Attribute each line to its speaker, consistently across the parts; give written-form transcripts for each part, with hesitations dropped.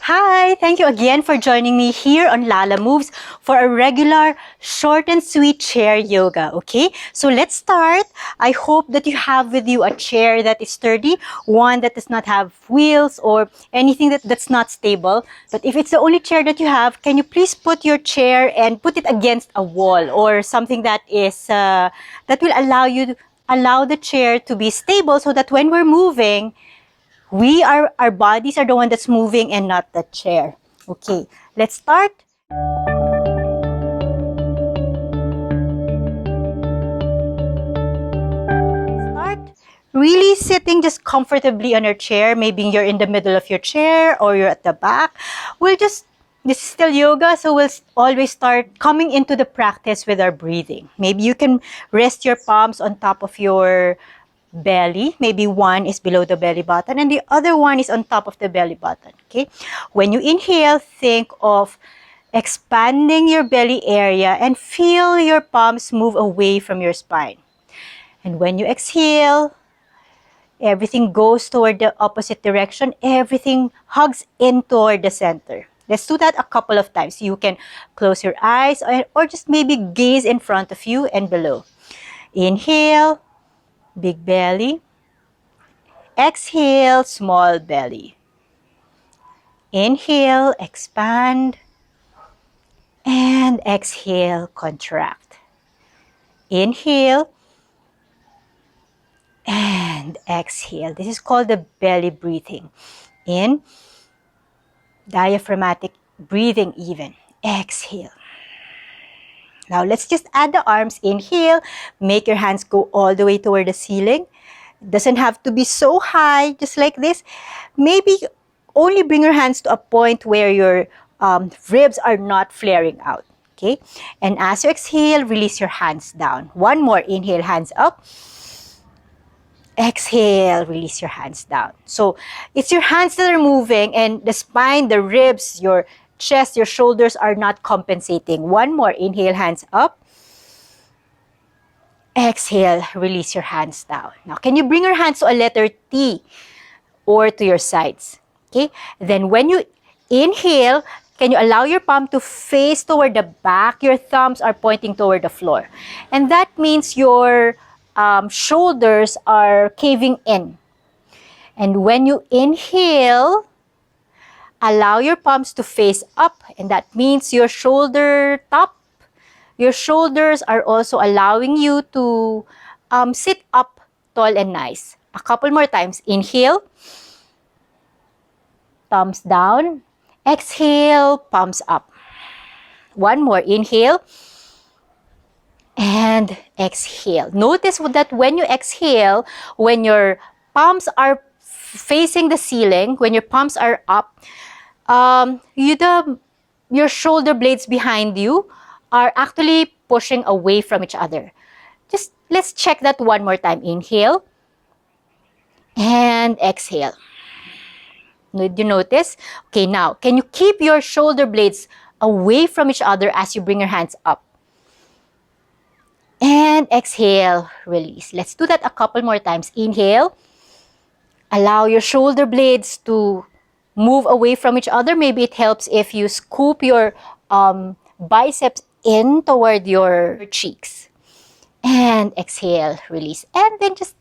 Speaker 1: Hi, thank you again for joining me here on LALA Moves for a regular short and sweet chair yoga, okay? So let's start. I hope that you have with you a chair that is sturdy, one that does not have wheels or anything that's not stable. But if it's the only chair that you have, can you please put your chair and put it against a wall or something that is that will allow the chair to be stable so that when we're moving, our bodies are the one that's moving and not the chair. Okay, let's start. Really sitting just comfortably on your chair. Maybe you're in the middle of your chair or you're at the back. This is still yoga, so we'll always start coming into the practice with our breathing. Maybe you can rest your palms on top of your belly. Maybe one is below the belly button and the other one is on top of the belly button. Okay. When you inhale, think of expanding your belly area and feel your palms move away from your spine. And when you exhale, everything goes toward the opposite direction. Everything hugs in toward the center. Let's do that a couple of times. You can close your eyes or just maybe gaze in front of you and below. Inhale, big belly. Exhale, small belly. Inhale, expand. And exhale, contract. Inhale. And exhale. This is called the belly breathing. In, diaphragmatic breathing even. Exhale. Now let's just add the arms. Inhale. Make your hands go all the way toward the ceiling. Doesn't have to be so high, just like this. Maybe only bring your hands to a point where your ribs are not flaring out. Okay? And as you exhale, release your hands down. One more. Inhale, hands up. Exhale, release your hands down. So it's your hands that are moving and the spine, the ribs, your chest, your shoulders are not compensating. One more. Inhale, hands up. Exhale, release your hands down. Now, can you bring your hands to a letter T or to your sides? Okay. Then when you inhale, can you allow your palm to face toward the back? Your thumbs are pointing toward the floor. And that means your shoulders are caving in. And when you inhale, allow your palms to face up. And that means your shoulder top, your shoulders are also allowing you to sit up tall and nice. A couple more times. Inhale. Thumbs down. Exhale. Palms up. One more. Inhale. And exhale. Notice that when you exhale, when your palms are facing the ceiling, when your palms are up, your shoulder blades behind you are actually pushing away from each other. Just let's check that one more time. Inhale and exhale. Did you notice? Okay, now, can you keep your shoulder blades away from each other as you bring your hands up? And exhale, release. Let's do that a couple more times. Inhale. Allow your shoulder blades to move away from each other. Maybe it helps if you scoop your biceps in toward your cheeks. And exhale, release. And then just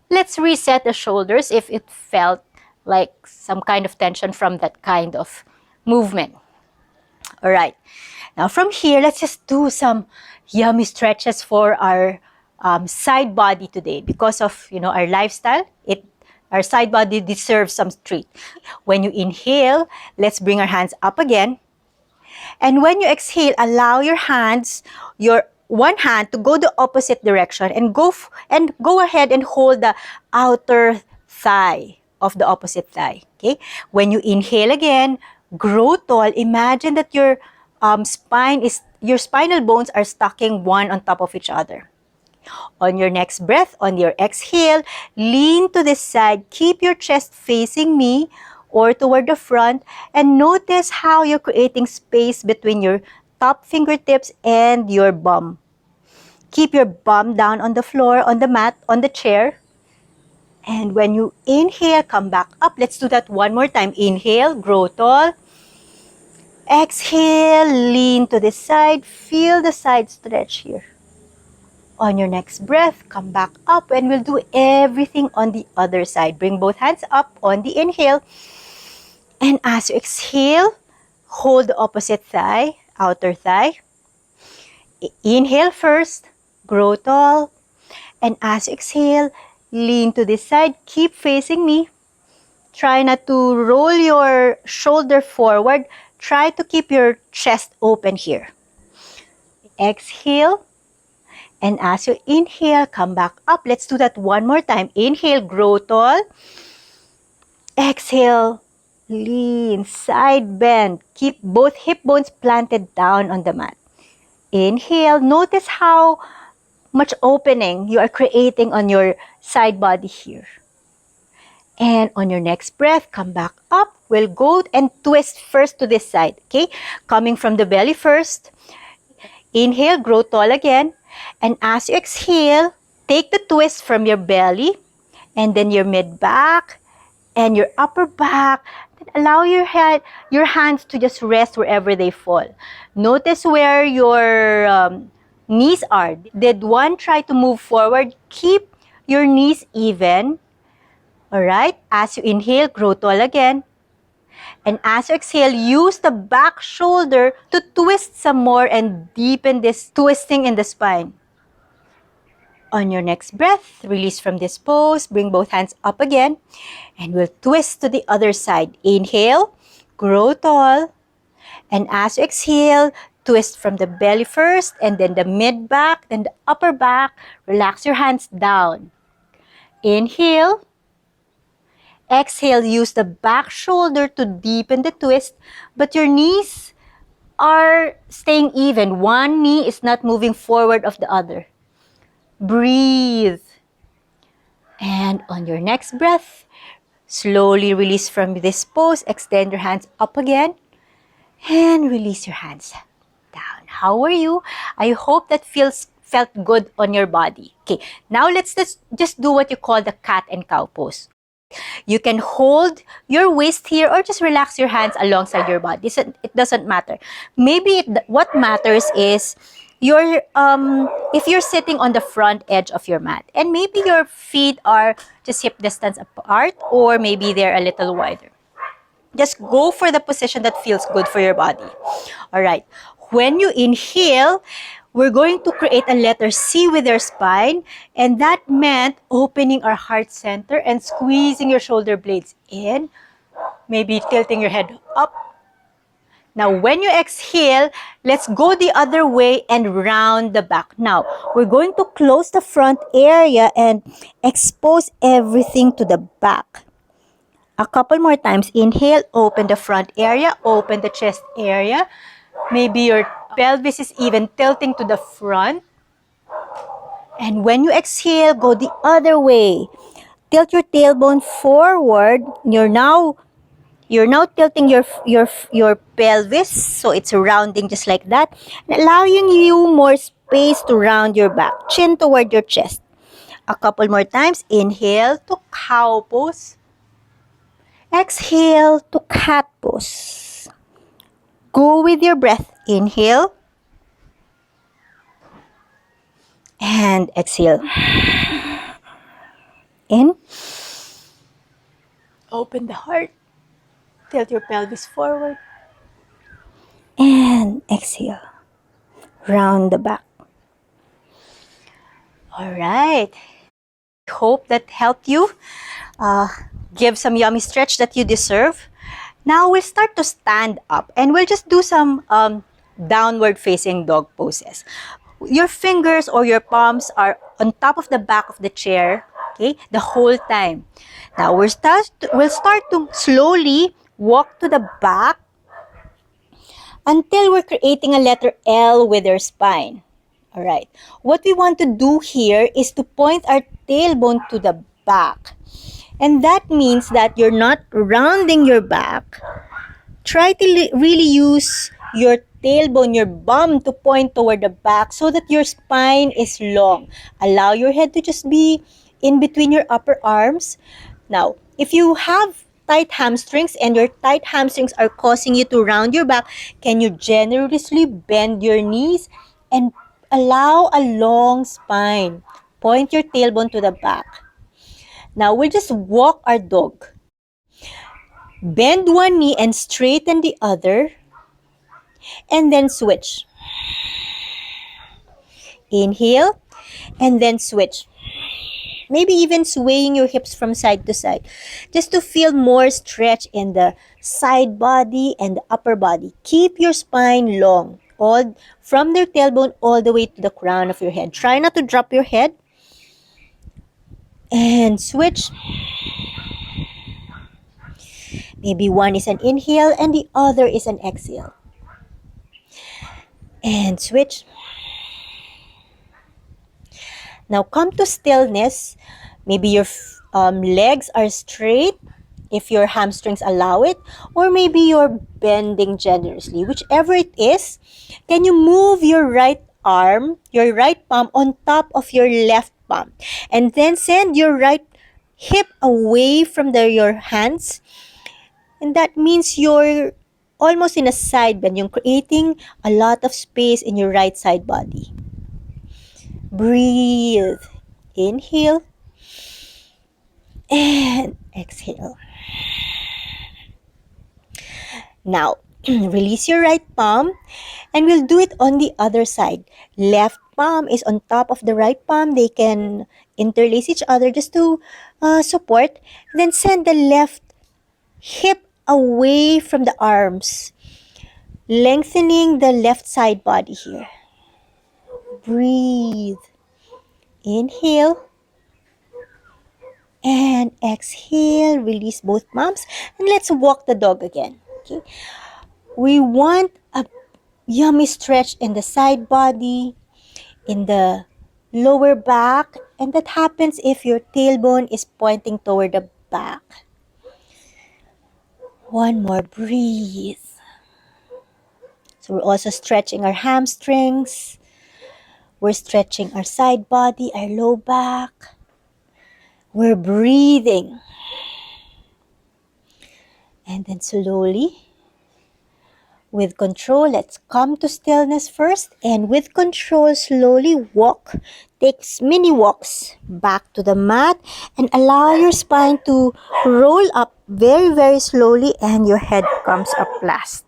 Speaker 1: let's reset the shoulders if it felt like some kind of tension from that kind of movement. All right. Now from here, let's just do some yummy stretches for our side body today. Because of our lifestyle, our side body deserves some treat. When you inhale, let's bring our hands up again. And when you exhale, allow your one hand to go the opposite direction and go ahead and hold the outer thigh of the opposite thigh. Okay? When you inhale again, grow tall. Imagine that your spinal bones are stacking one on top of each other. On your next breath, on your exhale, lean to the side. Keep your chest facing me or toward the front. And notice how you're creating space between your top fingertips and your bum. Keep your bum down on the floor, on the mat, on the chair. And when you inhale, come back up. Let's do that one more time. Inhale, grow tall. Exhale, lean to this side. Feel the side stretch here. On your next breath, come back up and we'll do everything on the other side. Bring both hands up on the inhale. And as you exhale, hold the opposite thigh, outer thigh. Inhale first, grow tall. And as you exhale, lean to this side. Keep facing me. Try not to roll your shoulder forward. Try to keep your chest open here. Exhale. And as you inhale, come back up. Let's do that one more time. Inhale, grow tall. Exhale, lean, side bend. Keep both hip bones planted down on the mat. Inhale, notice how much opening you are creating on your side body here. And on your next breath, come back up. We'll go and twist first to this side, okay? Coming from the belly first. Inhale, grow tall again. And as you exhale, take the twist from your belly and then your mid-back and your upper back. Then allow your hands to just rest wherever they fall. Notice where your knees are. Did one try to move forward? Keep your knees even. Alright? As you inhale, grow tall again. And as you exhale, use the back shoulder to twist some more and deepen this twisting in the spine. On your next breath, release from this pose. Bring both hands up again. And we'll twist to the other side. Inhale, grow tall. And as you exhale, twist from the belly first, and then the mid-back, then the upper back. Relax your hands down. Inhale. Exhale, use the back shoulder to deepen the twist, but your knees are staying even. One knee is not moving forward of the other. Breathe. And on your next breath, slowly release from this pose. Extend your hands up again and release your hands down. How are you? I hope that felt good on your body. Okay, now let's just do what you call the cat and cow pose. You can hold your waist here or just relax your hands alongside your body. It doesn't matter. Maybe what matters is if you're sitting on the front edge of your mat and maybe your feet are just hip distance apart or maybe they're a little wider. Just go for the position that feels good for your body. All right. When you inhale, we're going to create a letter C with your spine, and that meant opening our heart center and squeezing your shoulder blades in, maybe tilting your head up. Now, when you exhale, let's go the other way and round the back. Now, we're going to close the front area and expose everything to the back. A couple more times. Inhale, open the front area, open the chest area. Maybe your pelvis is even tilting to the front. And when you exhale, go the other way. Tilt your tailbone forward. You're now tilting your pelvis, so it's rounding just like that, and allowing you more space to round your back, chin toward your chest. A couple more times. Inhale to cow pose. Exhale to cat pose. Go with your breath. Inhale. And exhale. In. Open the heart. Tilt your pelvis forward. And exhale. Round the back. All right. Hope that helped you. Give some yummy stretch that you deserve. Now we'll start to stand up and we'll just do some downward facing dog poses. Your fingers or your palms are on top of the back of the chair, okay, the whole time. Now we'll start to slowly walk to the back until we're creating a letter L with our spine. All right. What we want to do here is to point our tailbone to the back. And that means that you're not rounding your back. Try to really use your tailbone, your bum to point toward the back so that your spine is long. Allow your head to just be in between your upper arms. Now, if you have
Speaker 2: tight hamstrings and your tight hamstrings are causing you to round your back, can you generously bend your knees and allow a long spine? Point your tailbone to the back. Now we'll just walk our dog. Bend one knee and straighten the other, and then switch. Inhale, and then switch. Maybe even swaying your hips from side to side, just to feel more stretch in the side body and the upper body. Keep your spine long, all from the tailbone all the way to the crown of your head. Try not to drop your head. And switch. Maybe one is an inhale and the other is an exhale. And switch. Now come to stillness. Maybe your legs are straight if your hamstrings allow it, or maybe you're bending generously. Whichever it is, can you move your right arm, your right palm on top of your left palm, and then send your right hip away from your hands? And that means you're almost in a side bend. You're creating a lot of space in your right side body. Breathe. Inhale. And exhale. Now, release your right palm and we'll do it on the other side. Left palm is on top of the right palm. They can interlace each other just to support. Then send the left hip away from the arms, lengthening the left side body here. Breathe. Inhale. And exhale. Release both palms. And let's walk the dog again. Okay. We want a yummy stretch in the side body, in the lower back. And that happens if your tailbone is pointing toward the back. One more. Breathe. So we're also stretching our hamstrings. We're stretching our side body, our low back. We're breathing. And then slowly, with control, let's come to stillness first. And with control, slowly walk. Take mini walks back to the mat and allow your spine to roll up very, very slowly and your head comes up last.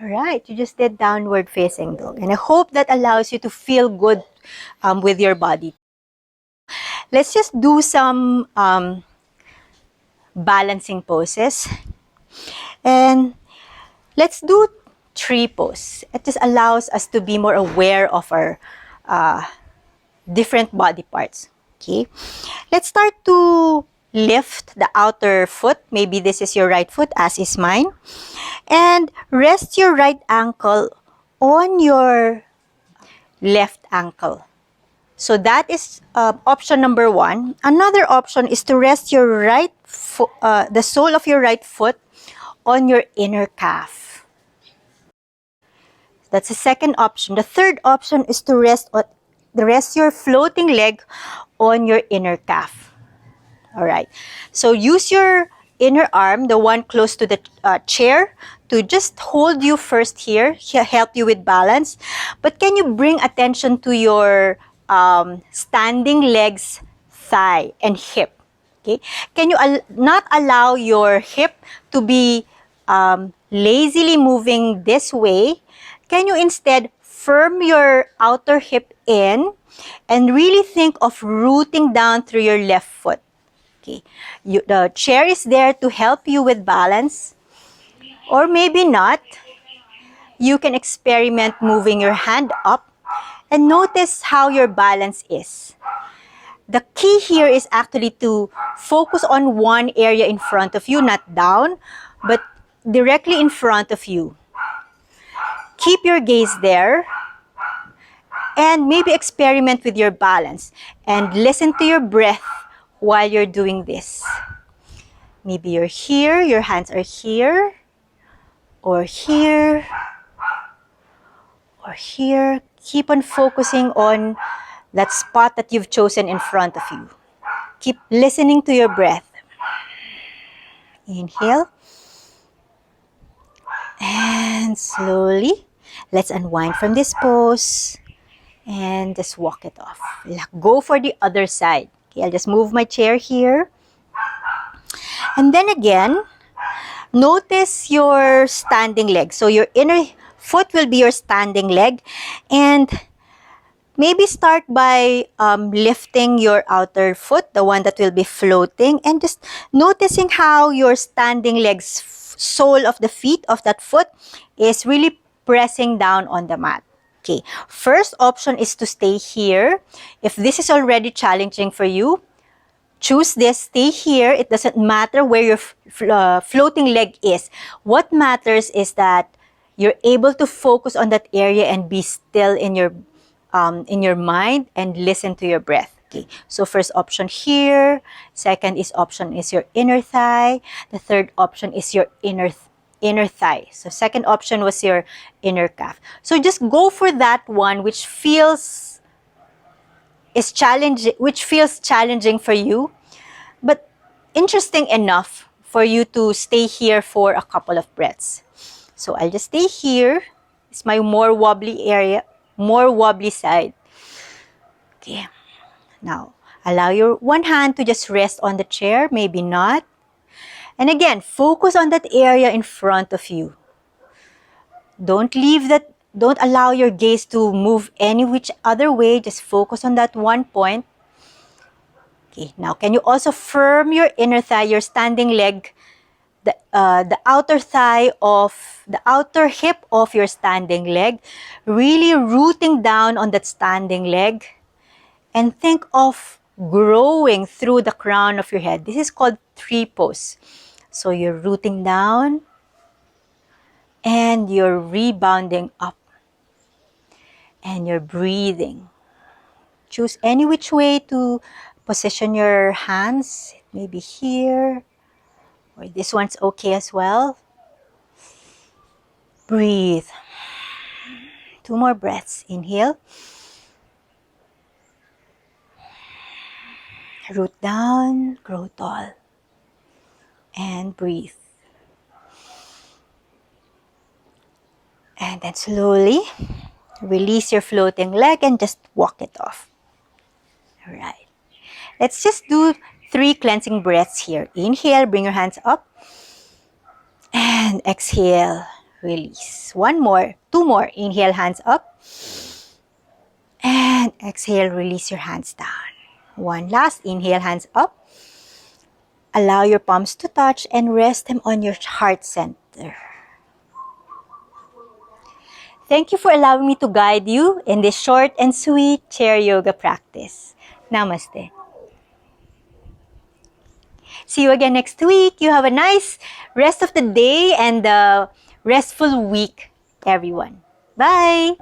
Speaker 2: Alright, you just did downward facing dog. And I hope that allows you to feel good with your body. Let's just do some balancing poses. And let's do tree pose. It just allows us to be more aware of our different body parts. Okay, let's start to lift the outer foot. Maybe this is your right foot, as is mine. And rest your right ankle on your left ankle. So that is option number one. Another option is to rest your right foot, the sole of your right foot on your inner calf. That's the second option. The third option is to rest your floating leg on your inner calf. All right. So use your inner arm, the one close to the chair, to just hold you first here, help you with balance. But can you bring attention to your standing legs, thigh, and hip? Okay. Can you not allow your hip to be lazily moving this way? Can you instead firm your outer hip in and really think of rooting down through your left foot? Okay. The chair is there to help you with balance, or maybe not. You can experiment moving your hand up and notice how your balance is. The key here is actually to focus on one area in front of you, not down, but directly in front of you. Keep your gaze there and maybe experiment with your balance and listen to your breath while you're doing this. Maybe you're here, your hands are here, or here, or here. Keep on focusing on that spot that you've chosen in front of you. Keep listening to your breath. Inhale. And slowly, let's unwind from this pose. And just walk it off. Go for the other side. Okay, I'll just move my chair here. And then again, notice your standing leg. So your inner foot will be your standing leg. And maybe start by lifting your outer foot, the one that will be floating, and just noticing how your standing leg's sole of the feet of that foot is really pressing down on the mat. Okay, first option is to stay here. If this is already challenging for you, choose this, stay here. It doesn't matter where your floating leg is. What matters is that you're able to focus on that area and be still in your mind and listen to your breath. Okay, so first option here. Second option is your inner thigh. The third option is your inner thigh. So second option was your inner calf. So just go for that one which feels challenging for you, but interesting enough for you to stay here for a couple of breaths. So I'll just stay here. It's my more wobbly area, more wobbly side. Okay. Now, allow your one hand to just rest on the chair, maybe not. And again, focus on that area in front of you. Don't allow your gaze to move any which other way. Just focus on that one point. Okay, now can you also firm your inner thigh, your standing leg, the outer hip of your standing leg, really rooting down on that standing leg, and think of growing through the crown of your head. This is called tree pose. So you're rooting down and you're rebounding up and you're breathing. Choose any which way to position your hands, maybe here, or this one's okay as well. Breathe. 2 more breaths. Inhale. Root down, grow tall. And breathe. And then slowly release your floating leg and just walk it off. All right. Let's just do 3 cleansing breaths here. Inhale, bring your hands up. And exhale, release. 1 more, 2 more. Inhale, hands up. And exhale, release your hands down. 1 last. Inhale, hands up. Allow your palms to touch and rest them on your heart center. Thank you for allowing me to guide you in this short and sweet chair yoga practice. Namaste. See you again next week. You have a nice rest of the day and a restful week, everyone. Bye!